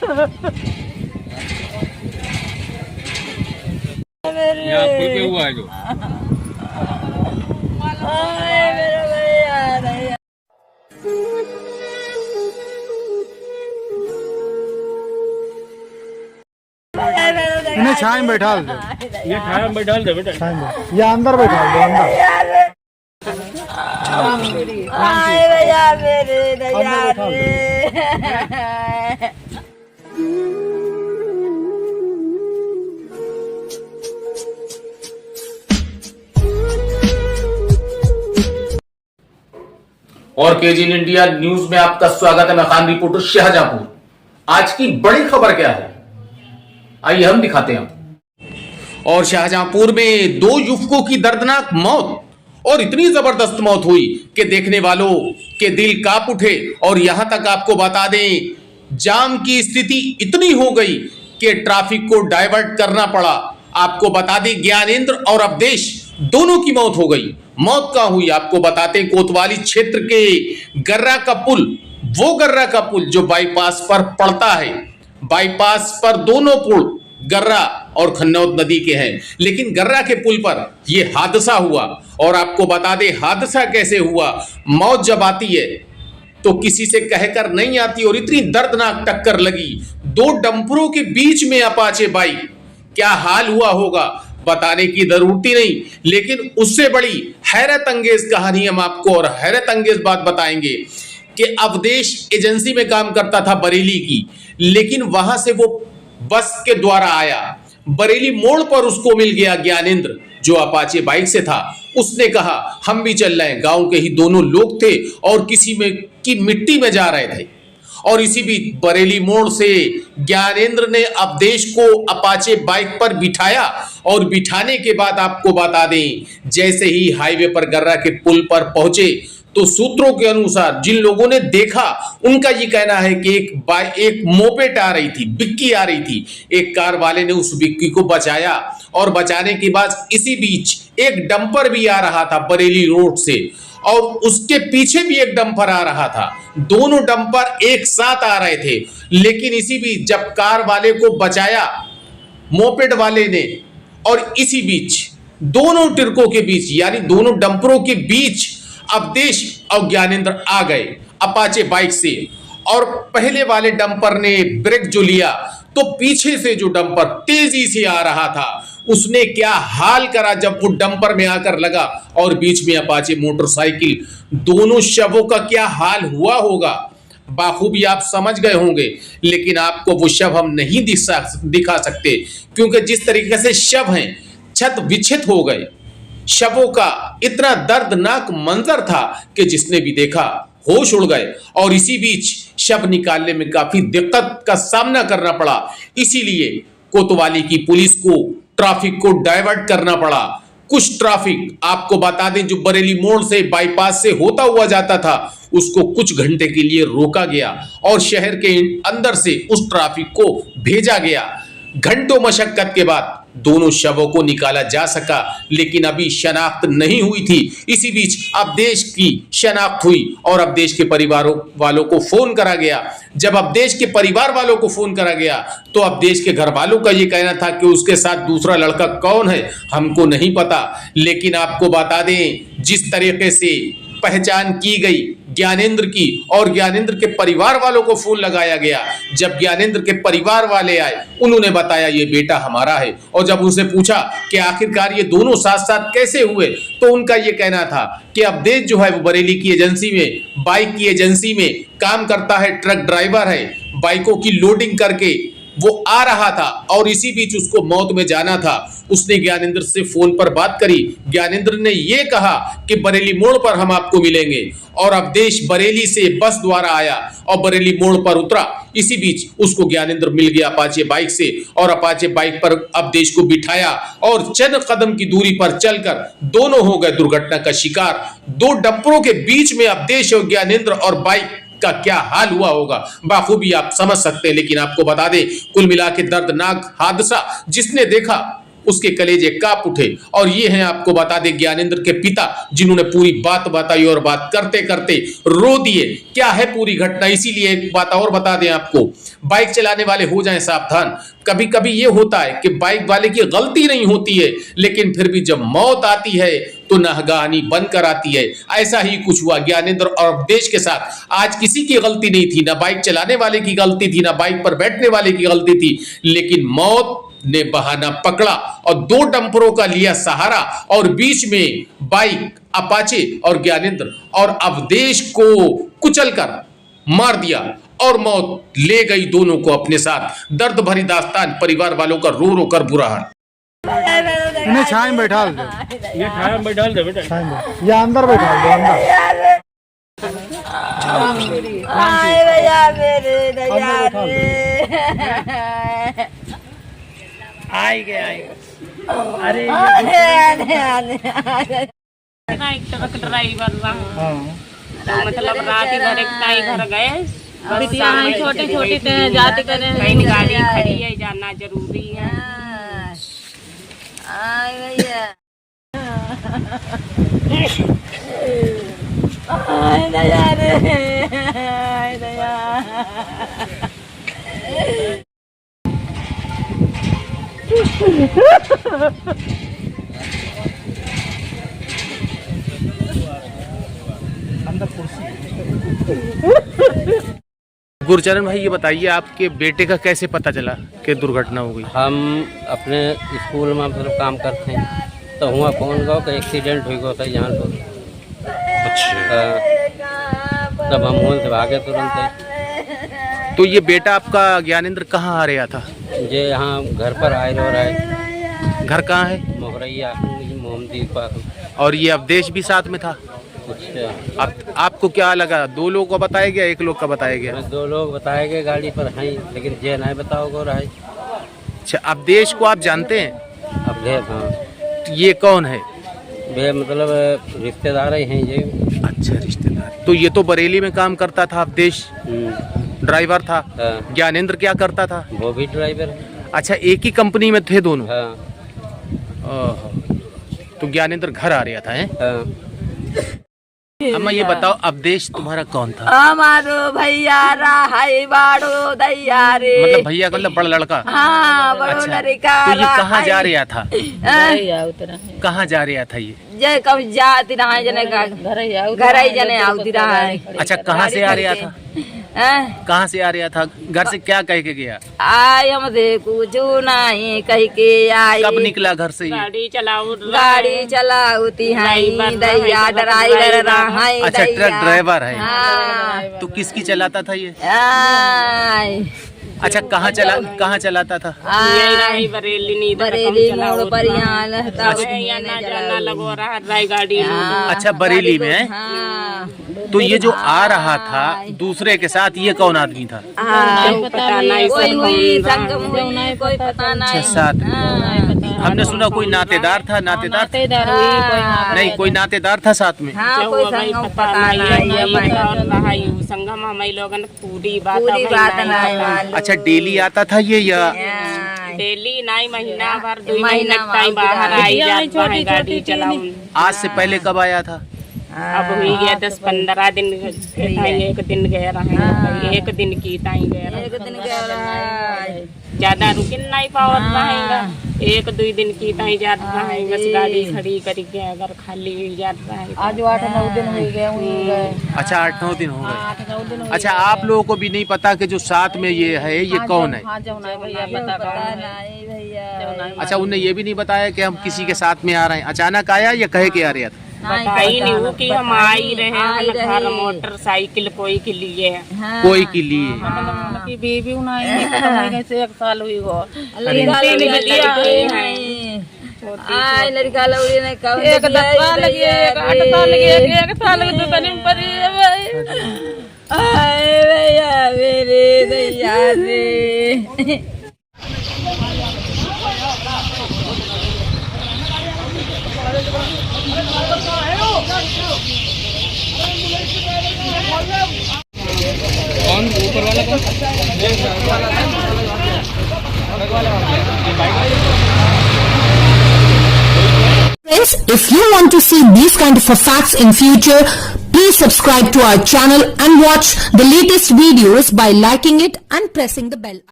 यहाँ पुल पे हुआ है जो इन्हें छाया में बैठा दो। ये छाया में बैठा दे बेटा। छाया में या अंदर बैठा दो, और केजी इन इंडिया न्यूज में आपका स्वागत है। मैं खान रिपोर्टर शाहजहांपुर। आज की बड़ी खबर क्या है, आइए हम दिखाते हैं। और शाहजहांपुर में दो युवकों की दर्दनाक मौत, और इतनी जबरदस्त मौत हुई कि देखने वालों के दिल कांप उठे। और यहां तक आपको बता दें, जाम की स्थिति इतनी हो गई कि ट्रैफिक को डाइवर्ट करना पड़ा। आपको बता दें, ज्ञानेंद्र और अवधेश दोनों की मौत हो गई। मौत कहां हुई आपको बताते हैं, कोतवाली क्षेत्र के गर्रा का पुल, वो गर्रा का पुल जो बाईपास पर पड़ता है। बाईपास पर दोनों पुल गर्रा और खन्नौद नदी के हैं, लेकिन गर्रा के पुल पर यह हादसा हुआ। और आपको बता दें, हादसा कैसे हुआ, मौत जब आती है तो किसी से कहकर नहीं आती, और इतनी दर्दनाक टक्कर लगी दो डंपरों के बीच में अपाचे बाइक। क्या हाल हुआ होगा बताने की जरूरत ही नहीं, लेकिन उससे बड़ी हैरत अंगेज कहानी हम आपको और हैरत अंगेज बात बताएंगे कि अवधेश एजेंसी में काम करता था बरेली की, लेकिन वहां से वो बस के द्वारा आया। बरेली मोड़ पर उसको मिल गया ज्ञानेंद्र जो अपाचे बाइक से था। उसने कहा हम भी चल रहे हैं। गांव के ही दोनों लोग थे और किसी में की मिट्टी में जा रहे थे। और इसी बीच बरेली मोड़ से ज्ञानेंद्र ने अवधेश को अपाचे बाइक पर बिठाया, और बिठाने के बाद आपको बता दें, जैसे ही हाईवे पर गर्रा के पुल पर पहुंचे तो सूत्रों के अनुसार जिन लोगों ने देखा उनका ये कहना है कि एक मोपेड आ रही थी, बिक्की आ रही थी। एक कार वाले ने उस बिक्की को बचाया, और बचाने के बाद इसी बीच एक डंपर भी आ रहा था बरेली रोड से, और उसके पीछे भी एक डंपर आ रहा था। दोनों डंपर एक साथ आ रहे थे, लेकिन इसी बीच जब कार वाले को बचाया मोपेड वाले ने, और इसी बीच दोनों टिरकों के बीच यानी दोनों डंपरों के बीच अवधेश और ज्ञानेंद्र आ गए अपाचे बाइक से। और पहले वाले डंपर ने ब्रेक जो लिया तो पीछे से जो डंपर तेजी से आ रहा था उसने क्या हाल करा जब वो डंपर में आकर लगा, और बीच में अपाचे मोटरसाइकिल। दोनों शवों का क्या हाल हुआ होगा बाखूबी आप समझ गए होंगे, लेकिन आपको वो शव हम नहीं दिखा सकते, क्योंकि जिस तरीके से शव हैं छत विच्छित हो गए। शवों का इतना दर्दनाक मंजर था कि जिसने भी देखा होश उड़ गए। और इसी बीच शव निकालने में काफी दिक्कत का सामना करना पड़ा, इसीलिए कोतवाली की पुलिस को ट्रैफिक को डाइवर्ट करना पड़ा। कुछ ट्रैफिक आपको बता दें जो बरेली मोड़ से बाईपास से होता हुआ जाता था, उसको कुछ घंटे के लिए रोका गया और शहर के अंदर से उस ट्रैफिक को भेजा गया। घंटों मशक्कत के बाद दोनों शवों को निकाला जा सका, लेकिन अभी शनाख्त नहीं हुई थी। इसी बीच अवधेश की शनाख्त हुई और अवधेश के परिवार वालों को फोन करा गया। जब अवधेश के परिवार वालों को फोन करा गया तो अवधेश के घर वालों का यह कहना था कि उसके साथ दूसरा लड़का कौन है हमको नहीं पता। लेकिन आपको बता दें, जिस तरीके से पहचान की गई ज्ञानेंद्र की, और ज्ञानेंद्र के परिवार वालों को फोन लगाया गया। जब ज्ञानेंद्र के परिवार वाले आए उन्होंने बताया ये बेटा हमारा है, और जब उनसे पूछा कि आखिरकार ये दोनों साथ साथ कैसे हुए, तो उनका ये कहना था कि अवधेश जो है वो बरेली की एजेंसी में, बाइक की एजेंसी में काम करता है, ट्रक ड्राइवर है, बाइकों की लोडिंग करके वो आ रहा था, और इसी बीच उसको मौत में जाना था। उसने ज्ञानेंद्र से फोन पर बात करी। ज्ञानेंद्र ने यह कहा कि बरेली मोड़ पर हम आपको मिलेंगे, और अवधेश बरेली से बस द्वारा आया और बरेली मोड़ पर उतरा। इसी बीच उसको ज्ञानेंद्र मिल गया अपाचे बाइक से, और अपाचे बाइक पर अवधेश को बिठाया और चंद कदम की दूरी पर चलकर दोनों हो गए दुर्घटना का शिकार। दो डंपरों के बीच में अवधेश और ज्ञानेंद्र और बाइक का क्या हाल हुआ होगा बाखूबी आप समझ सकते हैं। लेकिन आपको बता दें, कुल मिला के दर्दनाक हादसा जिसने देखा उसके कलेजे कांप उठे। और ये हैं आपको बता दें ज्ञानेंद्र के पिता, जिन्होंने पूरी बात बताई और बात करते करते रो दिए। क्या है पूरी घटना, इसीलिए एक बात और बता दें आपको, बाइक चलाने वाले हो जाएं सावधान। कभी कभी ये होता है कि बाइक वाले की गलती नहीं होती है, लेकिन फिर भी जब मौत आती है तो नाहगानी बनकर आती है। ऐसा ही कुछ हुआ ज्ञानेंद्र और अवधेश के साथ। आज किसी की गलती नहीं थी, ना बाइक चलाने वाले की गलती थी, ना बाइक पर बैठने वाले की गलती थी, लेकिन मौत ने बहाना पकड़ा और दो डंपरों का लिया सहारा और बीच में बाइक अपाचे और ज्ञानेंद्र और अवधेश को कुचलकर मार दिया और मौत ले गई दोनों को अपने साथ। दर्द भरी दास्तान, परिवार वालों का रो रो कर बुरा हाल। इन्हें छाया में बैठा दो, ये छाया में बैठा दे बेटा। छाया में या अंदर बैठा दो, अंदर आए भैया मेरे दया रे आई गए अरे एक ट्रक ड्राइवर रहा हाँ तो मतलब रात ही भर एक टाई घर गए। बिटिया छोटे छोटे जाते करे कहीं गाड़ी खड़ी है, जाना जरूरी है। आए भैया आए दया रे आए दया। गुरचरण भाई, ये बताइए आपके बेटे का कैसे पता चला कि दुर्घटना हो गई? हम अपने स्कूल में मतलब काम करते हैं तो हुआ फोन गो कि एक्सीडेंट हुई गो था यहाँ पर। अच्छा, तब हम वहाँ से भागे तुरंत। तो ये बेटा आपका ज्ञानेंद्र कहाँ आ रहा था? ये यहाँ घर पर आए रो रहा है। घर कहाँ है? मोहरैया मोहम्मदी पाक। और ये अवधेश भी साथ में था? अच्छा, आपको क्या लगा, दो लोगों को बताया गया, एक लोग का बताया गया? हमें दो लोग बताए गए गाड़ी पर हैं, लेकिन ये नहीं बताओ गो रहा है। अच्छा, अवधेश को आप जानते हैं? अब ले हाँ, तो ये कौन है? वे मतलब रिश्तेदार ही हैं ये। अच्छा, रिश्तेदार। तो ये तो बरेली में काम करता था अवधेश, ड्राइवर था। हाँ। ज्ञानेंद्र क्या करता था? वो भी ड्राइवर है। अच्छा, एक ही कंपनी में थे दोनों? हाँ ओहो। तो ज्ञानेंद्र घर आ रहा था हैं? हाँ। अम्मा ये बताओ, अवधेश तुम्हारा कौन था? हमारो भैया रहा बाड़ो दैया रे। मतलब भैया का मतलब बड़ा लड़का? हाँ बड़ो अच्छा, लड़का। तो ये कहाँ जा रहा था? उतरा कहाँ जा रहा था ये? जय कब जाती रहा जने का घर ही जने आउती रहा है। अच्छा, कहाँ से आ रहा था? कहाँ से आ रहा था? घर से क्या कह के गया? आय हम देखो जो नहीं कह के आई। कब निकला घर से ये? गाड़ी चलाउती है दैया ड्राइवर रहा है। अच्छा, ट्रक ड्राइवर है। हाँ। तो किसकी चलाता था ये? आय अच्छा, कहाँ चलाता था? बरेली मोड़ पर यहाँ रहता जाना लगो रहा गाड़ी। अच्छा, बरेली में है? हाँ। तो ये जो आ रहा था दूसरे के साथ, ये कौन आदमी था? कोई हुई संगम हुई, कोई पता नहीं। अच्छा, साथ हमने सुना कोई नातेदार था? नातेदार नहीं, कोई नातेदार था साथ में? हाँ, कोई संगम पता नहीं। संगम हम लोगन पूरी पूरी बात नहीं। अच्छा, डेली आता था ये या? डेली नहीं, महीना भर 2 महीना टाइम बाहर आई जाता है गाड़ी चलाऊं। आज से पहले कब आया था? अब हुई गया 10-15 दिन। एक दिन गया रहा, एक दिन की ताई गया एक दिन गया ज्यादा रुकिन नहीं पावत रहेगा। 1-2 दिन की ताई जाता है, बस गाड़ी खड़ी करके अगर खाली हुई जाता है। आज 8-9 दिन हो गए। अच्छा, 8-9 दिन हो गए। अच्छा, आप लोगों को भी नहीं पता कि जो साथ में ये है ये कौन है? अच्छा, उन्हें ये भी नहीं बताया कि हम किसी के साथ में आ रहे हैं? अचानक आया या कहे के आ रहा था? कहीं नहीं हो कि हम आ ही रहे हैं। मोटरसाइकिल कोई के लिए, कोई के लिए। बेबी नहीं से 1 साल हुई हो। आय लड़का लौड़ी ने कहा एक 10 साल लगी, एक 8 साल लगी, एक साल की दुकान में पड़ी है। आय भैया मेरे दैया रे। कौन ऊपर वाला कौन? Friends, if you want to see these kind of facts in future, please subscribe to our channel and watch the latest videos by liking it and pressing the bell.